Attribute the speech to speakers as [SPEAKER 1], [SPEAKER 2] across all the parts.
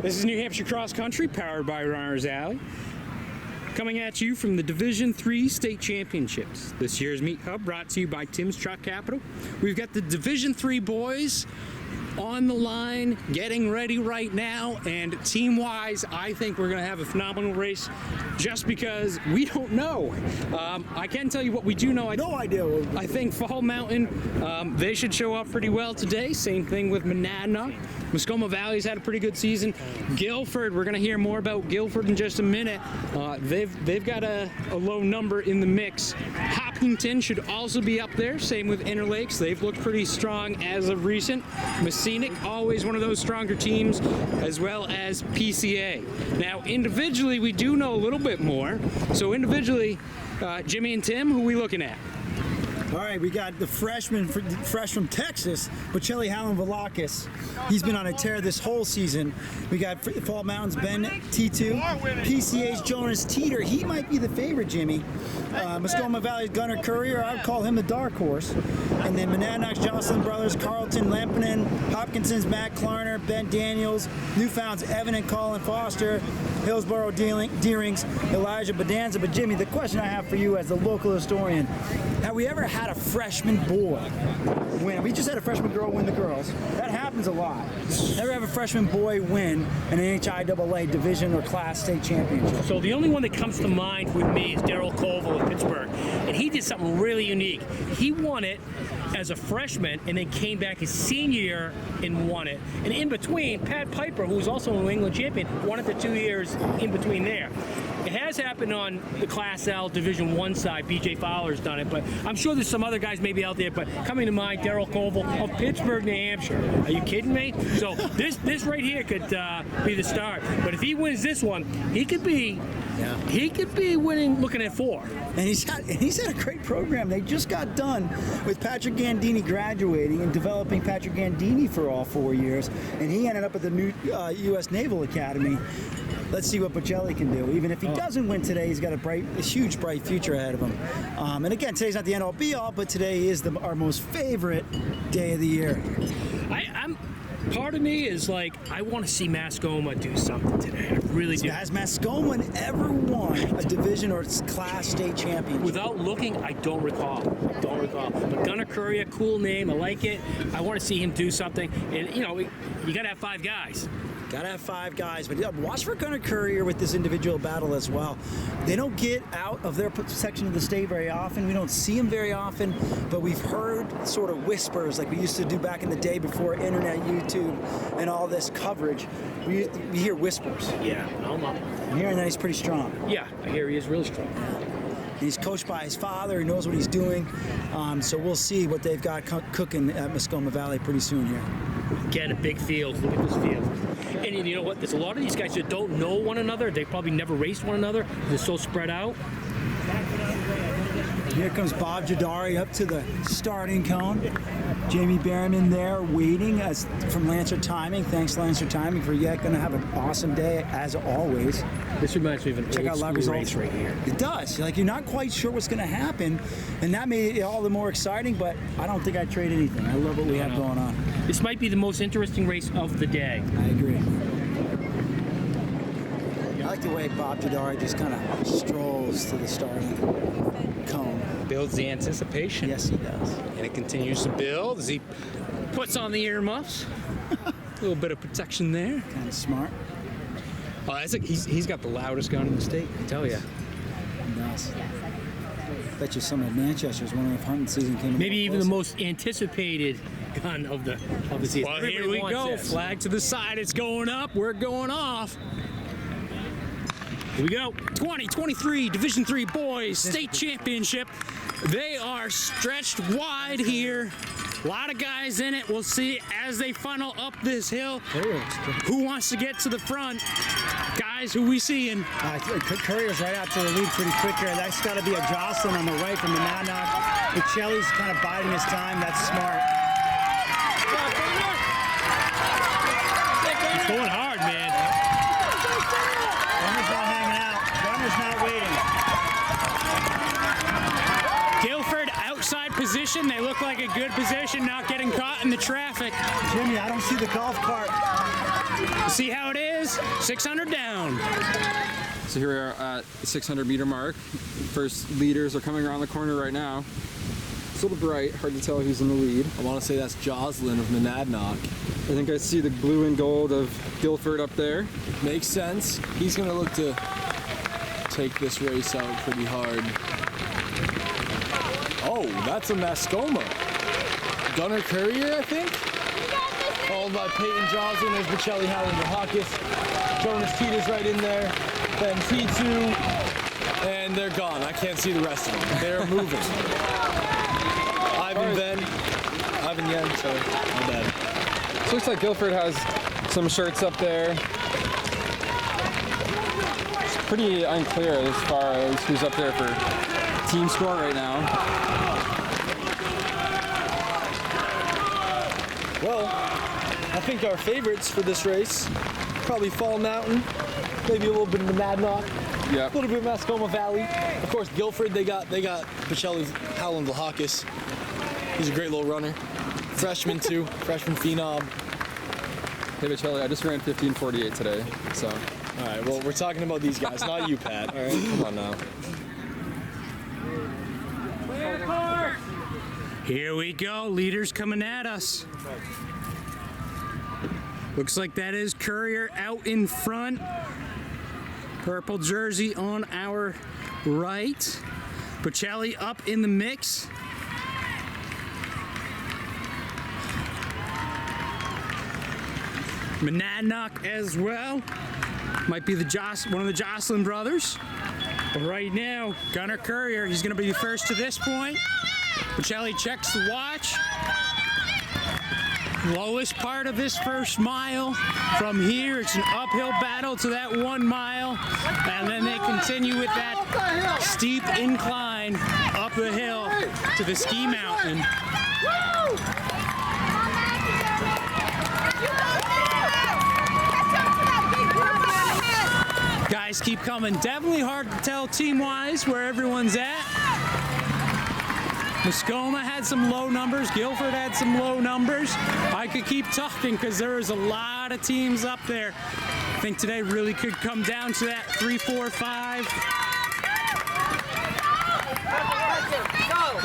[SPEAKER 1] This is New Hampshire Cross Country, powered by Runners Alley. Coming at you from the Division III State Championships. This year's Meat Hub brought to you by Tim's Truck Capital. We've got the Division III boys on the line, getting ready right now, and team-wise, I think we're going to have a phenomenal race just because we don't know. I can tell you what we do know.
[SPEAKER 2] No idea.
[SPEAKER 1] I think Fall Mountain, they should show up pretty well today. Same thing with Monadnock. Muskoma Valley's had a pretty good season. Guilford, we're going to hear more about Guilford in just a minute. They've got a low number in the mix. Hopkinton should also be up there. Same with Interlakes. They've looked pretty strong as of recent. Messinic, always one of those stronger teams, as well as PCA. Now, individually, we do know a little bit more. So individually, Jimmy and Tim, who are we looking at?
[SPEAKER 2] All right, we got the freshman, fresh from Texas, Bocelli Hallam Velakis. He's been on a tear this whole season. We got Fall Mountain's Ben T2, PCA's Jonas Teeter. He might be the favorite, Jimmy. Muskoma Valley's Gunnar Courier, I would call him the dark horse. And then Monadnock's Jocelyn Brothers, Carlton Lampinen, Hopkinson's Matt Klarner, Ben Daniels, Newfound's Evan and Colin Foster, Hillsborough Deerings, Elijah Bedanza. But Jimmy, the question I have for you as the local historian, have we ever had a freshman boy win? We just had a freshman girl win the girls. That happens a lot. Never have a freshman boy win an NHIAA division or class state championship.
[SPEAKER 3] So the only one that comes to mind with me is Daryl Colville in Pittsburgh. And he did something really unique. He won it as a freshman and then came back his senior year and won it. And in between, Pat Piper, who was also a New England champion, won it the 2 years in between there. It has happened on the Class L Division I side. BJ Fowler's done it, but I'm sure there's some other guys maybe out there. But coming to mind, Daryl Colville of Pittsburgh, New Hampshire. Are you kidding me? So this right here could be the start. But if he wins this one, he could be winning, looking at 4.
[SPEAKER 2] And he's had a great program. They just got done with Patrick Gandini graduating and developing Patrick Gandini for all 4 years, and he ended up at the new U.S. Naval Academy. Let's see what Bocelli can do. Even if he doesn't win today, he's got a huge, bright future ahead of him. And again, today's not the end-all, be-all, but today is our most favorite day of the year.
[SPEAKER 3] Part of me is like, I want to see Mascoma do something today. I really do.
[SPEAKER 2] Has Mascoma ever won a division or class state championship?
[SPEAKER 3] Without looking, I don't recall. But Gunnar Courier, cool name. I like it. I want to see him do something. And, you got to have 5 guys.
[SPEAKER 2] Got to have 5 guys, but watch for Gunnar Courier with this individual battle as well. They don't get out of their section of the state very often. We don't see them very often, but we've heard sort of whispers like we used to do back in the day before internet, YouTube, and all this coverage. We hear whispers.
[SPEAKER 3] Yeah,
[SPEAKER 2] I'm hearing that he's pretty strong.
[SPEAKER 3] Yeah, I hear he is really strong.
[SPEAKER 2] He's coached by his father. He knows what he's doing. So we'll see what they've got cooking at Muskoma Valley pretty soon here.
[SPEAKER 3] Again, a big field. Look at this field. And you know what? There's a lot of these guys that don't know one another. They probably never raced one another. They're so spread out.
[SPEAKER 2] Here comes Bob Jadari up to the starting cone. Jamie Berryman there waiting from Lancer Timing. Thanks, Lancer Timing, for yet going to have an awesome day as always.
[SPEAKER 3] This reminds me of an old school race right here.
[SPEAKER 2] It does. Like, you're not quite sure what's going to happen, and that made it all the more exciting, but I don't think I'd trade anything. I love what we have going on.
[SPEAKER 3] This might be the most interesting race of the day.
[SPEAKER 2] I agree. I like the way Bob Jadari just kind of strolls to the starting cone.
[SPEAKER 1] Builds the anticipation.
[SPEAKER 2] Yes, he does.
[SPEAKER 1] And it continues to build as he puts on the earmuffs. A little bit of protection there.
[SPEAKER 2] Kind of smart.
[SPEAKER 1] Oh, he's got the loudest gun in the state, I tell you.
[SPEAKER 2] He does. Bet you some of Manchester's when the hunting season came.
[SPEAKER 3] Maybe even the most anticipated gun of the season.
[SPEAKER 1] Well, here we go. Flag to the side. It's going up. We're going off.
[SPEAKER 3] Here we go.
[SPEAKER 1] 2023 Division III Boys State Championship. They are stretched wide here. A lot of guys in it. We'll see as they funnel up this hill. Who wants to get to the front? Guys, who we seeing?
[SPEAKER 2] Courier's right out to the lead pretty quick here. That's got to be a Jocelyn on the right from the Monadnock. Bocelli's kind of biding his time. That's smart.
[SPEAKER 3] It's going hard, man.
[SPEAKER 2] Gunner's not hanging out. Gunner's not waiting.
[SPEAKER 1] Guilford outside position. They look like a good position, not getting caught in the traffic.
[SPEAKER 2] Jimmy, I don't see the golf cart.
[SPEAKER 1] See how it is? 600 down.
[SPEAKER 4] So here we are at the 600 meter mark. First leaders are coming around the corner right now. It's a little bright, hard to tell who's in the lead.
[SPEAKER 5] I want to say that's Joslin of Monadnock.
[SPEAKER 4] I think I see the blue and gold of Guilford up there.
[SPEAKER 5] Makes sense. He's going to look to take this race out pretty hard. Oh, that's a Mascoma. Gunnar Courier, I think. Followed by Peyton Joslin. There's Bocelli, Howland, Hawkes. Jonas Teeter's right in there. Then T2. And they're gone. I can't see the rest of them. They're moving. Ivan Yen, sorry. My bad.
[SPEAKER 4] So looks like Guilford has some shirts up there. It's pretty unclear as far as who's up there for team score right now.
[SPEAKER 5] Well, I think our favorites for this race, probably Fall Mountain, maybe a little bit of Monadnock,
[SPEAKER 4] Yeah.
[SPEAKER 5] a little bit of Mascoma Valley. Of course, Guilford, they got Bocelli, Howland, Vlahakis. He's a great little runner. Freshman too, freshman phenom.
[SPEAKER 4] Hey, Bocelli, I just ran 15:48 today, so.
[SPEAKER 5] All right, well, we're talking about these guys, not you, Pat. All right, come on now.
[SPEAKER 1] Here we go. Leaders coming at us. Looks like that is Courier out in front. Purple jersey on our right. Bocelli up in the mix. Monadnock as well. Might be one of the Jocelyn brothers. But right now, Gunnar Courier, he's going to be the first to this point. Bocelli checks the watch. Lowest part of this first mile. From here, it's an uphill battle to that 1 mile. And then they continue with that steep incline up the hill to the ski mountain. Guys keep coming. Definitely hard to tell team-wise where everyone's at. Mascoma had some low numbers. Guilford had some low numbers. I could keep talking because there is a lot of teams up there. I think today really could come down to that 3, 4, 5.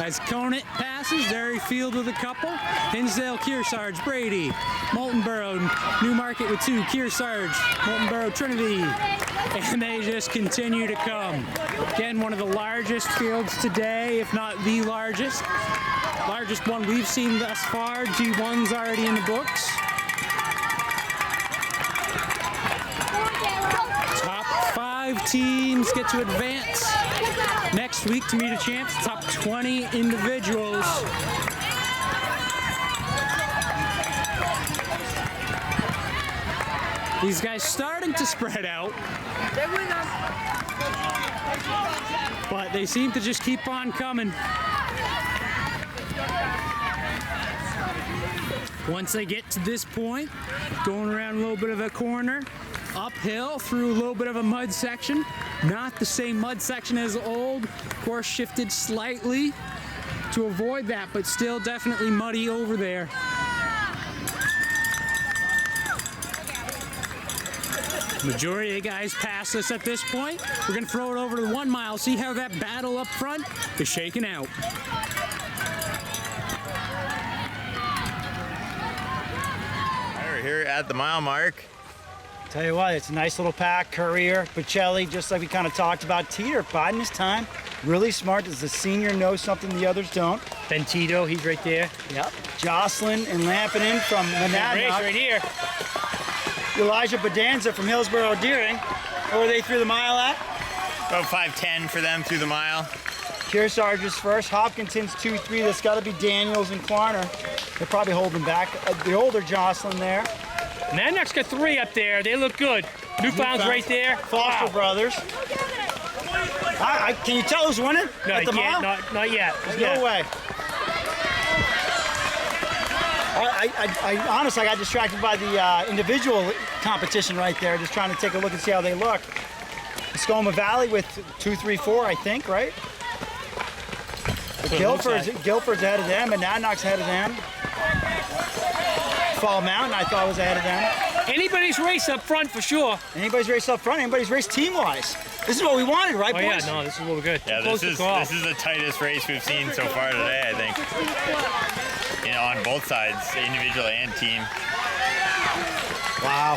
[SPEAKER 1] As Conant passes, there he field with a couple. Hinsdale, Kearsarge, Brady, Moultonborough, Newmarket with 2, Kearsarge, Moultonborough, Trinity. And they just continue to come. Again, one of the largest fields today, if not the largest. Largest one we've seen thus far. G1's already in the books. Top 5 teams get to advance next week to meet a chance. Top 20 individuals. These guys starting to spread out. But they seem to just keep on coming. Once they get to this point, going around a little bit of a corner, uphill through a little bit of a mud section. Not the same mud section as old. Course shifted slightly to avoid that, but still definitely muddy over there. Majority of the guys pass us at this point. We're going to throw it over to the 1 mile, see how that battle up front is shaking out.
[SPEAKER 6] We're here at the mile mark.
[SPEAKER 2] Tell you what, it's a nice little pack. Courier, Bocelli, just like we kind of talked about. Teeter biding his time. Really smart. Does the senior know something the others don't?
[SPEAKER 3] Ben Tito, he's right there.
[SPEAKER 2] Yep. Jocelyn and Lampinen from
[SPEAKER 3] Race
[SPEAKER 2] Monadnock.
[SPEAKER 3] right here.
[SPEAKER 2] Elijah Bedanza from Hillsborough Deering. Where are they through the mile at?
[SPEAKER 6] About 5:10 for them through the mile.
[SPEAKER 2] Kearsarge is first. Hopkinson's 2-3. That's got to be Daniels and Klarner. They're probably holding back. The older Jocelyn there.
[SPEAKER 3] Monadnock's got 3 up there. They look good. Newfound's right there.
[SPEAKER 2] Foster
[SPEAKER 3] Wow.
[SPEAKER 2] brothers. Can you tell who's winning
[SPEAKER 3] No,
[SPEAKER 2] at
[SPEAKER 3] you
[SPEAKER 2] the
[SPEAKER 3] can't.
[SPEAKER 2] mile?
[SPEAKER 3] Not yet.
[SPEAKER 2] No way. I honestly, I got distracted by the individual competition right there, just trying to take a look and see how they look. Mascoma Valley with 2, 3, 4, I think, right? Guilford's ahead of them, and Monadnock's ahead of them. Fall Mountain, I thought, was ahead of them.
[SPEAKER 3] Anybody's race up front for sure.
[SPEAKER 2] Anybody's race up front, anybody's race team-wise. This is what we wanted, right,
[SPEAKER 3] Oh yeah,
[SPEAKER 2] boys?
[SPEAKER 3] no, this is what we're good.
[SPEAKER 6] Yeah,
[SPEAKER 3] Close
[SPEAKER 6] this
[SPEAKER 3] to call.
[SPEAKER 6] is the tightest race we've seen so far today, I think. You know, on both sides, individual and team.
[SPEAKER 2] Wow.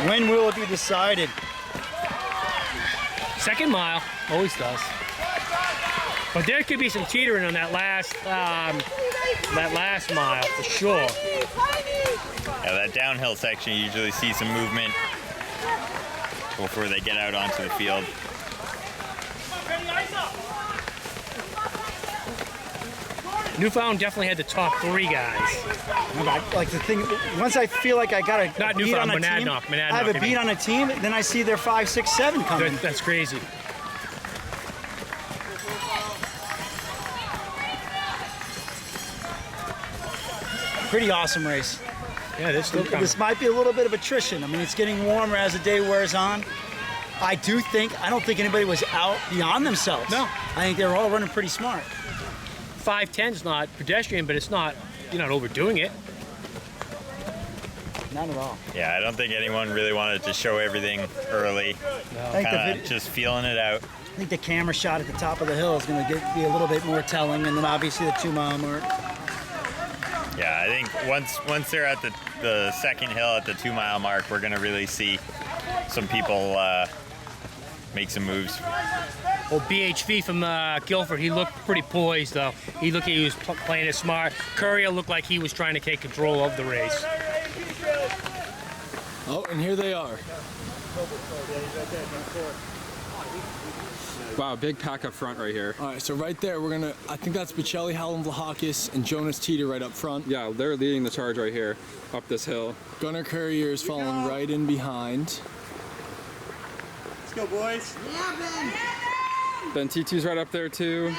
[SPEAKER 2] When will it be decided?
[SPEAKER 3] Second mile, always does. But there could be some teetering on that last mile for sure.
[SPEAKER 6] Yeah, that downhill section, you usually see some movement before they get out onto the field.
[SPEAKER 3] Newfound definitely had the top 3 guys.
[SPEAKER 2] Like the thing, once I feel like I got a
[SPEAKER 3] Not
[SPEAKER 2] beat on
[SPEAKER 3] Newfound,
[SPEAKER 2] a team,
[SPEAKER 3] Monadnock,
[SPEAKER 2] I have a
[SPEAKER 3] I
[SPEAKER 2] beat
[SPEAKER 3] mean.
[SPEAKER 2] on a team, then I see their 5, 6, 7 coming.
[SPEAKER 3] That's crazy.
[SPEAKER 2] Pretty awesome race.
[SPEAKER 3] Yeah, they're still coming.
[SPEAKER 2] This might be a little bit of attrition. I mean, it's getting warmer as the day wears on. I don't think anybody was out beyond themselves.
[SPEAKER 3] No.
[SPEAKER 2] I think they were all running pretty smart.
[SPEAKER 3] 5:10's not pedestrian, but it's not, you're not overdoing it.
[SPEAKER 2] Not at all.
[SPEAKER 6] Yeah, I don't think anyone really wanted to show everything early.
[SPEAKER 2] I think,
[SPEAKER 6] Kind of just feeling it out.
[SPEAKER 2] I think the camera shot at the top of the hill is going to be a little bit more telling, and then obviously the 2-mile mark.
[SPEAKER 6] Yeah, I think once they're at the second hill at the 2-mile mark, we're gonna really see some people make some moves.
[SPEAKER 3] Well, BHV from Guilford, he looked pretty poised though. He looked like he was playing it smart. Courier looked like he was trying to take control of the race.
[SPEAKER 5] Oh, and here they are.
[SPEAKER 4] Wow, big pack up front right here.
[SPEAKER 5] All right, so right there, I think that's Bocelli, Howland, Vlahakis, and Jonas Teeter right up front.
[SPEAKER 4] Yeah, they're leading the charge right here, up this hill.
[SPEAKER 5] Gunnar Courier is following right in behind.
[SPEAKER 2] Let's go, boys.
[SPEAKER 4] Ben T2's right up there too.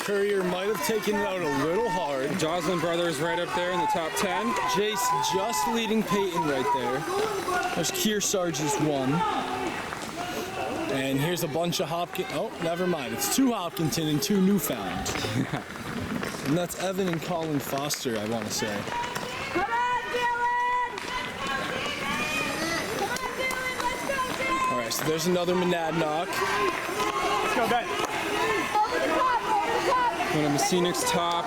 [SPEAKER 5] Courier might have taken it out a little hard.
[SPEAKER 4] Joslin Brothers right up there in the top 10.
[SPEAKER 5] Jace just leading Peyton right there. There's Kearsarge's 1. And here's a bunch of Hopkins. Oh, never mind. It's 2 Hopkinton and 2 Newfound. And that's Evan and Colin Foster, I want to say.
[SPEAKER 7] Come on, Dylan! Come on, Dylan, let's go, Dylan!
[SPEAKER 5] All right, so there's another Monadnock.
[SPEAKER 2] Let's go, Ben.
[SPEAKER 7] Over the top!
[SPEAKER 4] One of Messinik's top.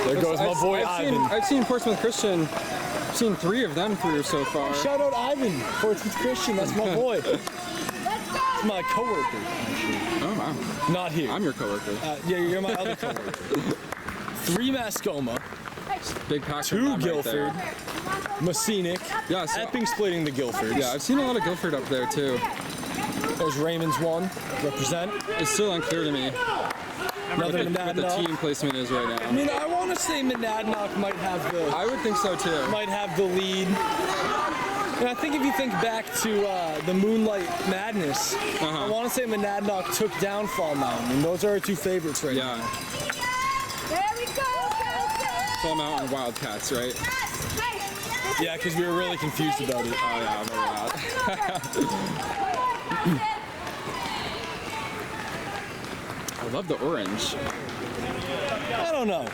[SPEAKER 5] There goes my boy Ivan.
[SPEAKER 4] I've seen Portsmouth Christian. I've seen 3 of them through so far.
[SPEAKER 5] Shout out Ivan, Portsmouth Christian. That's my boy.
[SPEAKER 7] Let's go!
[SPEAKER 5] That's my coworker.
[SPEAKER 4] Oh wow.
[SPEAKER 5] Not here.
[SPEAKER 4] I'm your coworker.
[SPEAKER 5] Yeah, you're my other coworker. 3 Mascoma,
[SPEAKER 4] Big pack.
[SPEAKER 5] 2
[SPEAKER 4] right
[SPEAKER 5] Guilford,
[SPEAKER 4] there.
[SPEAKER 5] Messinik,
[SPEAKER 4] Yeah, so,
[SPEAKER 5] Epping splitting the Guilfords.
[SPEAKER 4] yeah, I've seen a lot of Guilford up there too.
[SPEAKER 5] There's Raymond's 1, represent.
[SPEAKER 4] It's still unclear to me
[SPEAKER 5] Another
[SPEAKER 4] what the
[SPEAKER 5] Monadnock.
[SPEAKER 4] team placement is right
[SPEAKER 5] I
[SPEAKER 4] now.
[SPEAKER 5] mean, I want to say Monadnock might have
[SPEAKER 4] I would think so too.
[SPEAKER 5] the lead. And I think if you think back to the Moonlight Madness, I want to say Monadnock took down Fall Mountain, and those are our 2 favorites right now.
[SPEAKER 4] Yeah,
[SPEAKER 7] There we go, go,
[SPEAKER 4] Fall Mountain Wildcats, right?
[SPEAKER 7] Hey!
[SPEAKER 5] Yeah, because we were really confused about it.
[SPEAKER 4] Oh yeah, I remember that. I love the orange.
[SPEAKER 5] I don't know.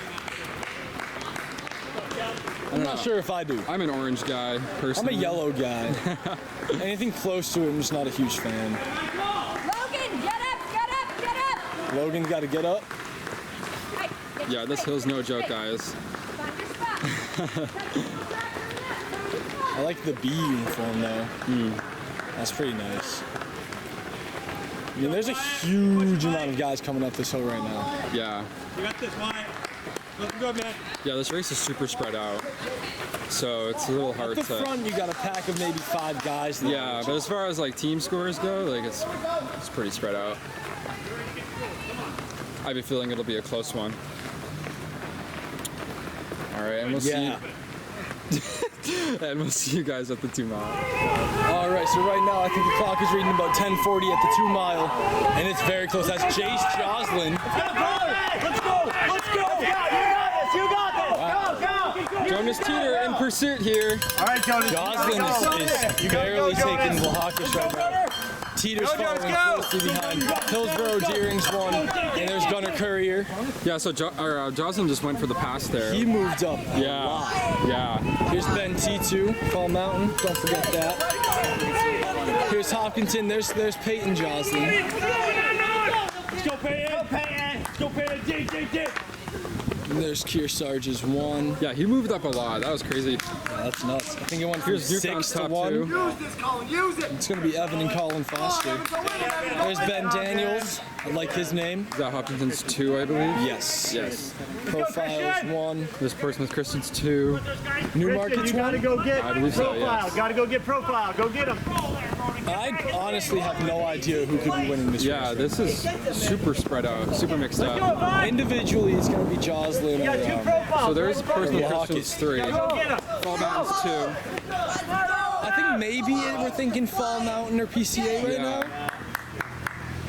[SPEAKER 5] I'm not sure if I do.
[SPEAKER 4] I'm an orange guy,
[SPEAKER 5] I'm
[SPEAKER 4] personally.
[SPEAKER 5] a yellow guy. Anything close to it, I'm just not a huge fan.
[SPEAKER 7] Logan, get up!
[SPEAKER 5] Logan's got to get up.
[SPEAKER 7] Hey, get
[SPEAKER 4] Yeah, this hill's no joke,
[SPEAKER 7] Hey,
[SPEAKER 4] guys.
[SPEAKER 7] find your spot.
[SPEAKER 5] I like the B uniform though. That's pretty nice. I mean, there's a huge amount of guys coming up this hill right now.
[SPEAKER 4] Yeah.
[SPEAKER 2] You got this, Wyatt. Looking good, man.
[SPEAKER 4] Yeah, this race is super spread out. So it's a little
[SPEAKER 5] At
[SPEAKER 4] hard
[SPEAKER 5] the
[SPEAKER 4] to.
[SPEAKER 5] front, you got a pack of maybe 5 guys. That
[SPEAKER 4] Yeah, but as far as like team scores go, like it's pretty spread out. I have a feeling it'll be a close one. All right, and we'll
[SPEAKER 5] Yeah.
[SPEAKER 4] see you guys at the 2 mile.
[SPEAKER 5] All right, so right now I think the clock is reading about 10:40 at the 2 mile, and it's very close. That's Jace Joslin.
[SPEAKER 2] Let's go! Let's go! You got this! You got this! Go! Go!
[SPEAKER 4] Jonas Teeter in pursuit here.
[SPEAKER 2] All right, Jonas.
[SPEAKER 5] Joslin is barely taking Vlahakis right now. Teeter's following closely behind. Hillsborough Deering's one, and there's Gunnar Courier.
[SPEAKER 4] Yeah, so Jocelyn just went for the pass there.
[SPEAKER 5] He moved up a
[SPEAKER 4] Yeah,
[SPEAKER 5] lot.
[SPEAKER 4] yeah.
[SPEAKER 5] Here's Ben T2, Fall Mountain. Don't forget that. Here's Hopkinton. There's Peyton Joslin.
[SPEAKER 3] Let's go, Peyton. Let's go, Peyton. Dig.
[SPEAKER 5] And there's Kearsarge's one.
[SPEAKER 4] Yeah, he moved up a lot. That was crazy.
[SPEAKER 5] Yeah, that's nuts. I think it went from
[SPEAKER 4] Here's Newfound's
[SPEAKER 5] 6 to
[SPEAKER 4] top
[SPEAKER 5] 1.
[SPEAKER 4] two.
[SPEAKER 5] It's going to be Evan and Colin Foster. There's Ben Daniels. I like his name.
[SPEAKER 4] Is that Hopkinson's 2, I believe?
[SPEAKER 5] Yes.
[SPEAKER 4] Yes.
[SPEAKER 5] Profiles 1.
[SPEAKER 4] This Portsmouth Christian's 2.
[SPEAKER 5] Newmarket's
[SPEAKER 8] You gotta
[SPEAKER 5] 1.
[SPEAKER 8] go get
[SPEAKER 4] I believe so,
[SPEAKER 8] profile.
[SPEAKER 4] yes.
[SPEAKER 8] Gotta go get profile. Go get him.
[SPEAKER 5] I honestly have no idea who could be winning this race.
[SPEAKER 4] Yeah, this is super spread out, super mixed up.
[SPEAKER 5] Individually, it's going to be Joslin
[SPEAKER 8] You got two
[SPEAKER 5] or
[SPEAKER 8] profiles.
[SPEAKER 4] So there's Portsmouth
[SPEAKER 5] Yeah.
[SPEAKER 4] Christian's 3.
[SPEAKER 8] Go get him.
[SPEAKER 4] Fall Mountain's 2.
[SPEAKER 5] I think maybe we're thinking Fall Mountain or PCA right now.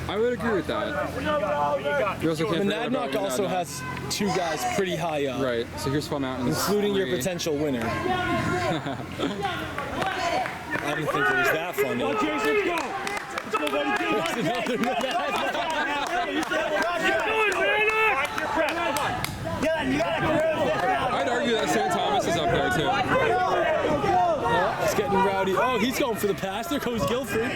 [SPEAKER 4] I would agree with that. You also can't forget about
[SPEAKER 5] Monadnock also
[SPEAKER 4] Monadnock.
[SPEAKER 5] has 2 guys pretty high up,
[SPEAKER 4] Right, so here's Fall Mountain's
[SPEAKER 5] including your
[SPEAKER 4] 3.
[SPEAKER 5] potential winner. I didn't think it was that funny.
[SPEAKER 8] Go, Jason, let's go. Let's go, buddy.
[SPEAKER 4] I'd argue that St. Thomas is up there too.
[SPEAKER 5] Oh, it's getting rowdy. Oh, he's going for the pass. There goes Guilford.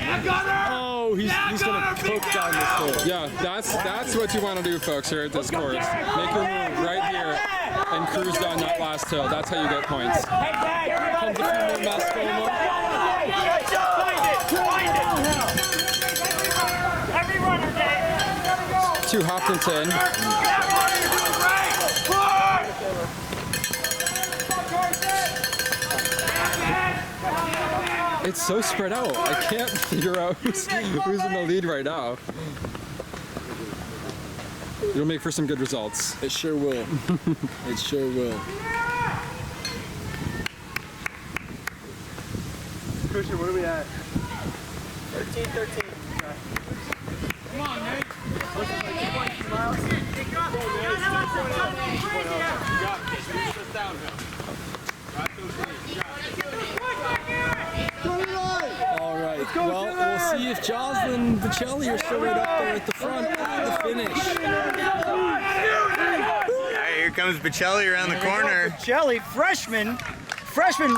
[SPEAKER 5] Oh, he's going to cook down this hill.
[SPEAKER 4] Yeah, that's what you want to do, folks, here at this course. Make your move right here and cruise down that last hill. That's how you get points.
[SPEAKER 5] Comes a few more Mascoma.
[SPEAKER 8] Every runner, Dave.
[SPEAKER 4] To Hopkinton. It's so spread out. I can't figure out who's in the lead right now. It'll make for some good results.
[SPEAKER 5] It sure will. It sure will.
[SPEAKER 8] Christian, what are we at?
[SPEAKER 2] 13.
[SPEAKER 8] Come on, Nate.
[SPEAKER 5] All right. Well, we'll see if Joslin and Bocelli are still right up there at the front at the finish.
[SPEAKER 6] All right, here comes Bocelli around the corner.
[SPEAKER 2] Bocelli, freshman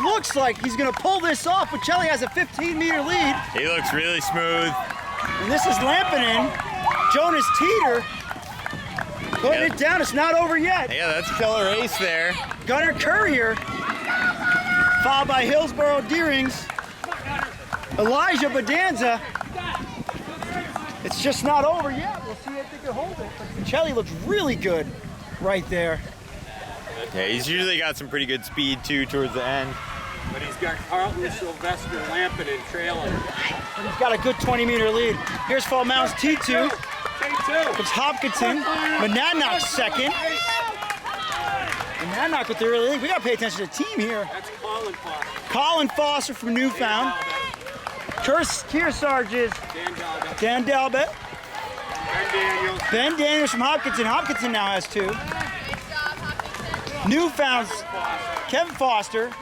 [SPEAKER 2] looks like he's going to pull this off. Bocelli has a 15-meter lead.
[SPEAKER 6] He looks really smooth.
[SPEAKER 2] And this is Lampinen. Jonas Teeter putting it down. It's not over yet.
[SPEAKER 6] Yeah, that's a killer race there.
[SPEAKER 2] Gunnar Courier, followed by Hillsborough Deerings. Elijah Bedanza. It's just not over yet. We'll see if they can hold it. But Bocelli looks really good right there.
[SPEAKER 6] Yeah, he's usually got some pretty good speed too towards the end.
[SPEAKER 9] But he's got Carlton, Sylvester, Lampinen trailing.
[SPEAKER 2] And he's got a good 20-meter lead. Here's Fall Mountain's T2. It's Hopkinton. Monadnock second. Monadnock with the early lead. We got to pay attention to the team here.
[SPEAKER 9] That's Colin Foster.
[SPEAKER 2] Colin Foster from Newfound. Kearsarge is Dan Dalbett. Ben Daniels from Hopkinton. Hopkinton now has 2. Newfound's Kevin Foster.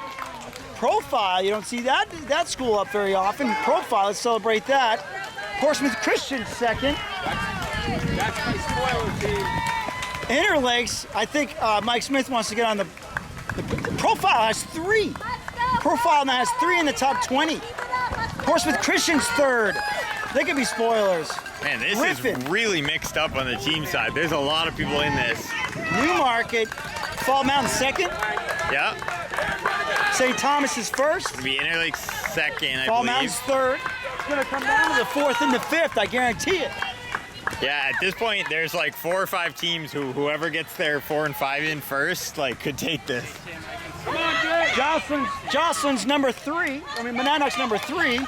[SPEAKER 2] Profile, you don't see that school up very often. Profile, let's celebrate that. Portsmouth Christian second.
[SPEAKER 9] That's my spoiler team.
[SPEAKER 2] Interlakes, I think Mike Smith wants to get on the Profile has 3. Profile now has 3 in the top 20. Portsmouth Christian's third. They could be spoilers.
[SPEAKER 6] Man, this
[SPEAKER 2] Griffin.
[SPEAKER 6] is really mixed up on the team side. There's a lot of people in this.
[SPEAKER 2] Newmarket, Fall Mountain second.
[SPEAKER 6] Yeah,
[SPEAKER 2] St. Thomas is first.
[SPEAKER 6] be Interlake second, I
[SPEAKER 2] Fall
[SPEAKER 6] believe.
[SPEAKER 2] Mountain's third. It's going to come down to the 4th and the 5th, I guarantee it.
[SPEAKER 6] Yeah, at this point, there's like 4 or 5 teams whoever gets their 4 and 5 in first, like, could take this.
[SPEAKER 2] Jocelyn's number 3. Monadnock's number 3.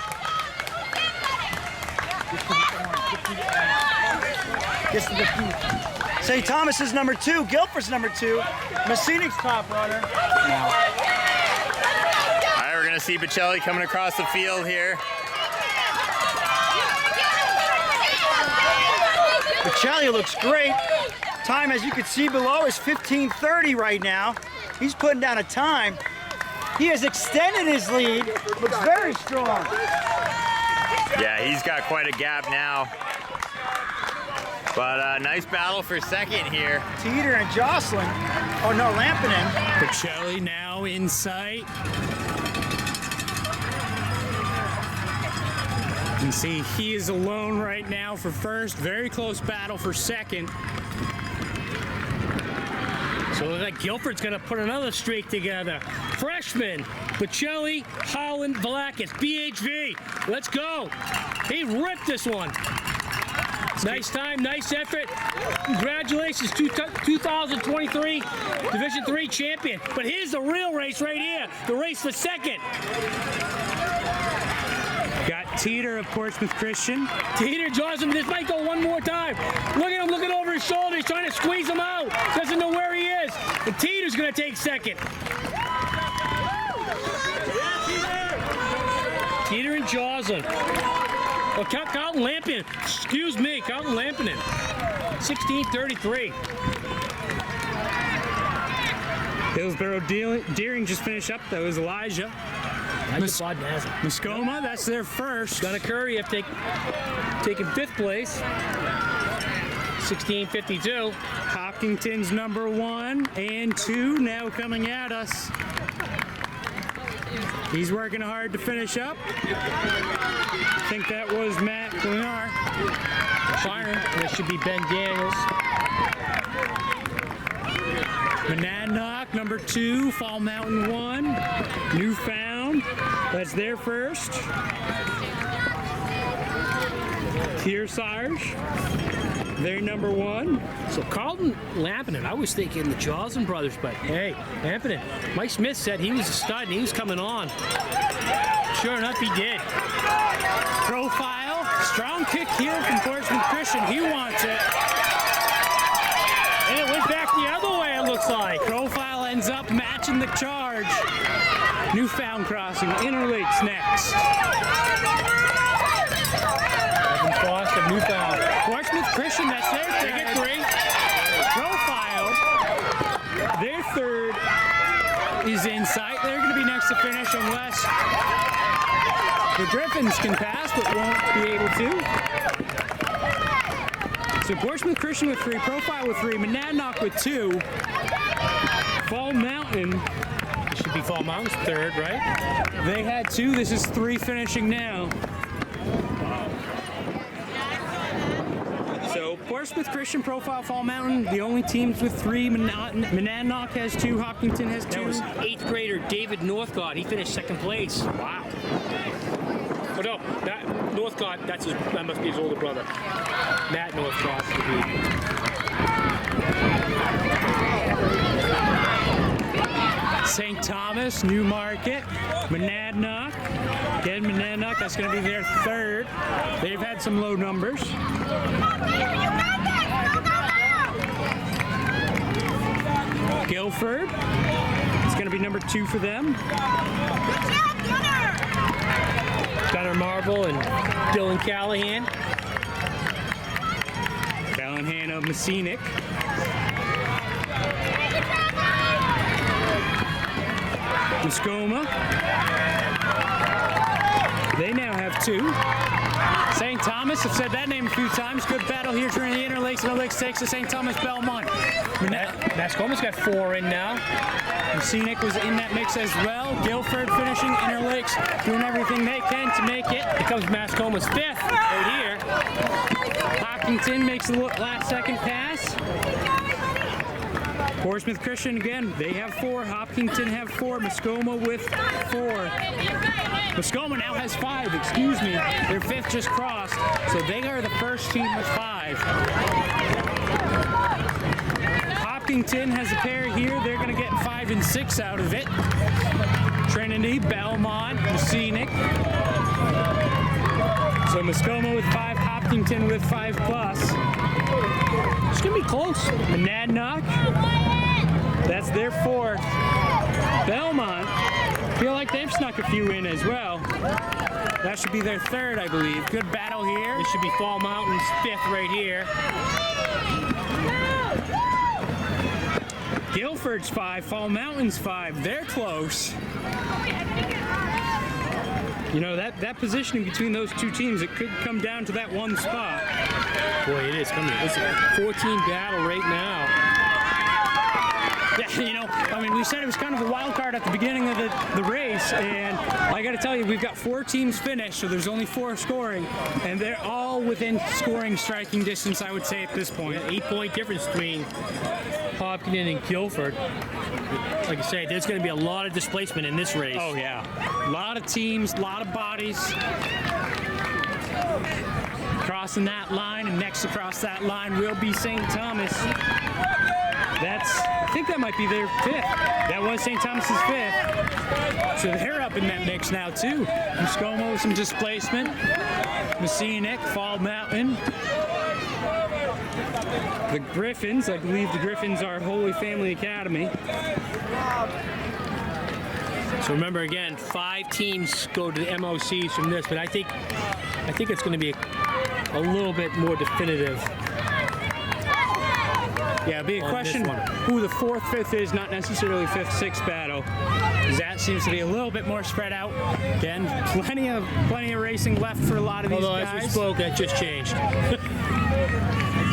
[SPEAKER 2] St. Thomas is number 2. Guilford's number 2. Massenic's top runner.
[SPEAKER 6] All right, we're gonna see Bocelli coming across the field here.
[SPEAKER 2] Bocelli looks great. Time, as you can see below, is 15:30 right now. He's putting down a time. He has extended his lead. Looks very strong.
[SPEAKER 6] Yeah, he's got quite a gap now. But nice battle for second here.
[SPEAKER 2] Teeter and Jocelyn. Oh no, Lampinen.
[SPEAKER 1] Pacelli now in sight. You can see he is alone right now for first. Very close battle for second.
[SPEAKER 3] So it looks like Guilford's going to put another streak together. Freshman, Pacelli, Holland, Velakis, BHV. Let's go. He ripped this one. Nice time, nice effort. Congratulations, 2023 Division III champion. But here's the real race right here, the race for second.
[SPEAKER 1] Got Teeter of Portsmouth Christian.
[SPEAKER 3] Teeter Johnson, this might go one more time. Look at him looking over his shoulder. He's trying to squeeze him out. Doesn't know where he is. And Teeter's going to take second. Teeter and Joslin. Oh, Carlton Lampinen. Excuse me, Carlton Lampinen. 16:33.
[SPEAKER 1] Hillsborough Deering just finished up. That was Elijah. Muskoma, that's their first.
[SPEAKER 3] Gunnar Curry have taken fifth place. 16:52.
[SPEAKER 1] Hopkinton's number 1 and 2 now coming at us. He's working hard to finish up. I think that was Matt Glinar.
[SPEAKER 3] Byron. That should be Ben Daniels.
[SPEAKER 1] Monadnock, number 2, Fall Mountain 1, Newfound, that's their first. Kearsarge, they're number 1.
[SPEAKER 3] So Carlton Lampinen, I was thinking the Joslin brothers, but hey, Lampinen. Mike Smith said he was a stud and he was coming on. Sure enough, he did.
[SPEAKER 1] Profile, strong kick here from Portsmouth Christian, he wants it.
[SPEAKER 3] And it went back the other way, it looks like.
[SPEAKER 1] Profile ends up matching the charge. Newfound crossing, Interlakes next.
[SPEAKER 3] Evan Frost of Newfound.
[SPEAKER 1] Portsmouth Christian, that's their
[SPEAKER 3] They get 3.
[SPEAKER 1] Profile, their third is in sight. They're going to be next to finish unless the Griffins can pass, but won't be able to. So Portsmouth Christian with 3, Profile with 3, Monadnock with 2, Fall Mountain.
[SPEAKER 3] It should be Fall Mountain's third, right?
[SPEAKER 1] They had 2. This is 3 finishing now. So Portsmouth Christian, Profile, Fall Mountain, the only teams with 3. Monadnock has 2. Hopkinton has 2.
[SPEAKER 3] That was 8th grader David Northcott. He finished second place. Wow. Oh no, Northcott, that must be his older brother. Matt Northcott would be.
[SPEAKER 1] St. Thomas, Newmarket, Monadnock. Again, Monadnock, that's going to be their third. They've had some low numbers. Guilford, it's going to be number 2 for them.
[SPEAKER 3] Gunnar Marvel and Dylan Callahan.
[SPEAKER 1] Callahan of Messinic. Muskoma. They now have 2. St. Thomas, I've said that name a few times. Good battle here during the Interlakes. Interlakes takes to St. Thomas Belmont.
[SPEAKER 3] Mascoma's got 4 in now.
[SPEAKER 1] Messinic was in that mix as well. Guilford finishing, Interlakes doing everything they can to make it.
[SPEAKER 3] Here comes Mascoma's 5th right here.
[SPEAKER 1] Hopkinton makes the last second pass. Portsmouth Christian again, they have 4. Hopkinton have 4. Muskoma with 4. Muskoma now has 5, excuse me. Their 5th just crossed, so they are the first team with 5. Hopkinton has a pair here. They're going to get 5 and 6 out of it. Trinity, Belmont, Messinic. So Muskoma with 5, Hopkinton with 5 plus.
[SPEAKER 3] It's going to be close.
[SPEAKER 1] Monadnock, that's their 4th. Belmont, feel like they've snuck a few in as well. That should be their 3rd, I believe. Good battle here.
[SPEAKER 3] It should be Fall Mountain's 5th right here.
[SPEAKER 1] Guilford's 5, Fall Mountain's 5. They're close. you know, that positioning between those two teams, it could come down to that one spot.
[SPEAKER 3] Boy, it is coming. It's a 14 battle right now.
[SPEAKER 1] Yeah, you know, I mean, we said it was kind of a wild card at the beginning of the race, and I got to tell you, we've got 4 teams finished, so there's only 4 scoring, and they're all within scoring striking distance, I would say, at this point.
[SPEAKER 3] 8-point difference between Hopkinton and Guilford. Like I say, there's going to be a lot of displacement in this race.
[SPEAKER 1] Oh, yeah. A lot of teams, a lot of bodies. Crossing that line, and next across that line will be St. Thomas. I think that might be their 5th. That was St. Thomas's 5th. So they're up in that mix now, too. Muskoma with some displacement. Messinic, Fall Mountain. The Griffins, I believe the Griffins are Holy Family Academy.
[SPEAKER 3] So remember, again, 5 teams go to the MOCs from this, but I think it's going to be a little bit more definitive.
[SPEAKER 1] Yeah, it'd be a
[SPEAKER 3] On
[SPEAKER 1] question
[SPEAKER 3] this one.
[SPEAKER 1] who the 4th, 5th is, not necessarily 5th, 6th battle. 'Cause that seems to be a little bit more spread out. Again, plenty of racing left for a lot of these
[SPEAKER 3] Although,
[SPEAKER 1] guys.
[SPEAKER 3] as we spoke, that just changed.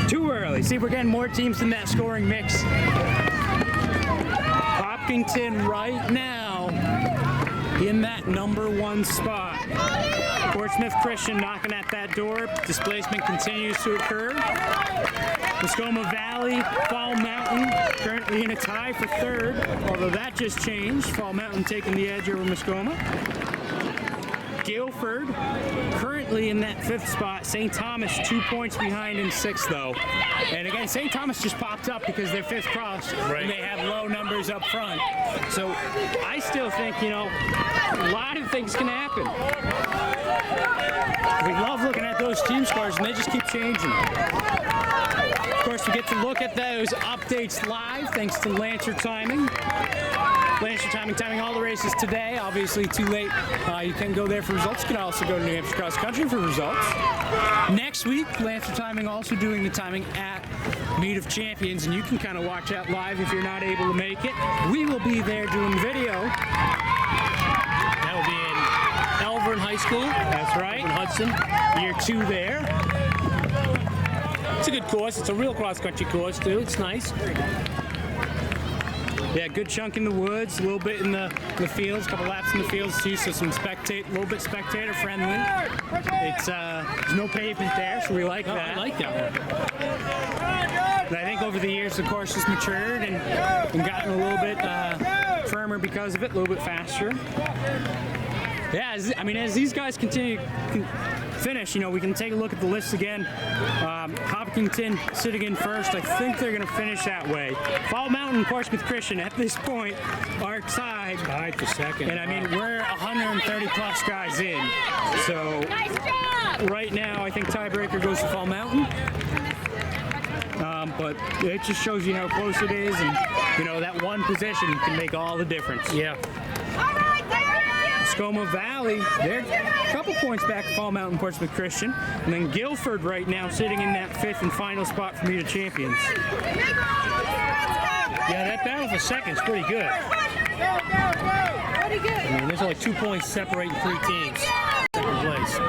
[SPEAKER 1] Too early. See, we're getting more teams in that scoring mix. Hopkinton right now in that number 1 spot. Portsmouth Christian knocking at that door. Displacement continues to occur. Muskoma Valley, Fall Mountain currently in a tie for 3rd, although that just changed. Fall Mountain taking the edge over Muskoma. Guilford currently in that 5th spot. St. Thomas 2 points behind in 6th though. And again, St. Thomas just popped up because they're 5th cross and they have low numbers up front. So I still think, you know, a lot of things can happen. We love looking at those team scores and they just keep changing. Of course, we get to look at those updates live thanks to Lancer Timing. Lancer timing all the races today. Obviously, too late. You can go there for results. You can also go to New Hampshire Cross Country for results. Next week, Lancer Timing also doing the timing at Meet of Champions, and you can kind of watch that live if you're not able to make it. We will be there doing video.
[SPEAKER 3] That will be in Elvern High School.
[SPEAKER 1] That's right.
[SPEAKER 3] In Hudson.
[SPEAKER 1] Year 2 there.
[SPEAKER 3] It's a good course. It's a real cross-country course, too. It's nice.
[SPEAKER 1] Yeah, good chunk in the woods, a little bit in the fields, a couple laps in the fields too, so some a little bit spectator friendly. It's there's no pavement there, so we like that.
[SPEAKER 3] I like that one.
[SPEAKER 1] But I think over the years the course has matured and gotten a little bit firmer because of it, a little bit faster. Yeah, as these guys continue finish, you know, we can take a look at the list again. Hopkinton sitting in 1st. I think they're going to finish that way. Fall Mountain, Portsmouth Christian at this point are tied
[SPEAKER 3] for 2nd.
[SPEAKER 1] And I mean, we're 130 plus guys in. So right now, I think tiebreaker goes to Fall Mountain. But it just shows you how close it is, and you know that one position can make all the difference.
[SPEAKER 3] Yeah.
[SPEAKER 1] Muskoma Valley, they're a couple points back to Fall Mountain, Portsmouth Christian. And then Guilford right now sitting in that 5th and final spot for Meet of Champions.
[SPEAKER 3] Yeah, that battle for 2nd is pretty good.
[SPEAKER 7] Pretty good.
[SPEAKER 3] I mean, there's only 2 points separating 3 teams. 2nd place.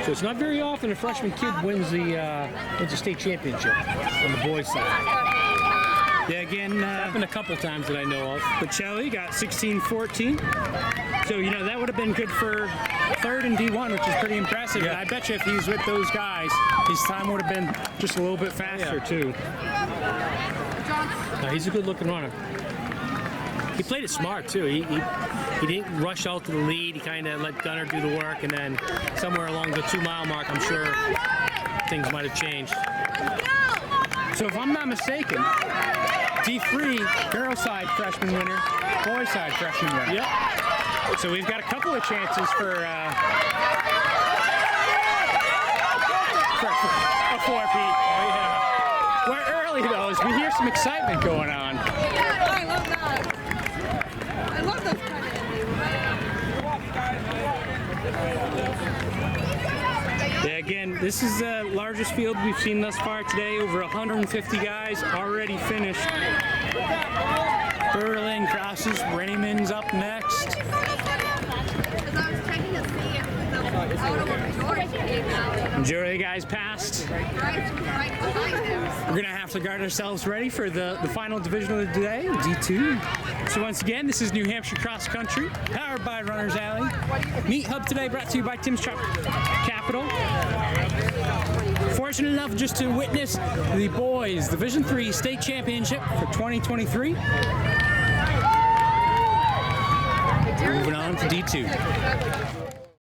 [SPEAKER 3] So it's not very often a freshman kid wins the state championship on the boys' side.
[SPEAKER 1] Yeah, again,
[SPEAKER 3] Happened a couple times that I know of.
[SPEAKER 1] Bocelli got 16-14. So, you know, that would have been good for 3rd and D1, which is pretty impressive.
[SPEAKER 3] Yeah.
[SPEAKER 1] And I bet you if he was with those guys, his time would have been just a little bit faster, too.
[SPEAKER 3] No, he's a good-looking runner. He played it smart, too. He didn't rush out to the lead. He kind of let Gunner do the work, and then somewhere along the 2-mile mark, I'm sure things might have changed.
[SPEAKER 1] So if I'm not mistaken, D3, girls side freshman winner, boys side freshman winner.
[SPEAKER 3] Yep.
[SPEAKER 1] So we've got a couple of chances for a 4-peat.
[SPEAKER 3] Oh, yeah.
[SPEAKER 1] We're early though, as we hear some excitement going on.
[SPEAKER 7] I love that. I love those kind of
[SPEAKER 1] Yeah, again, this is the largest field we've seen thus far today. Over 150 guys already finished. Berlin crosses. Raymond's up next.
[SPEAKER 7] Because I was checking to see if the photo of George came out.
[SPEAKER 1] Majority of the guys passed.
[SPEAKER 7] Right behind him.
[SPEAKER 1] We're gonna have to guard ourselves ready for the final division of the day, D2. So once again, this is New Hampshire Cross Country, powered by Runners Alley. Meet Hub today brought to you by Tim's Truck Capital. Fortunate enough just to witness the boys Division III State Championship for 2023. Moving on to D2.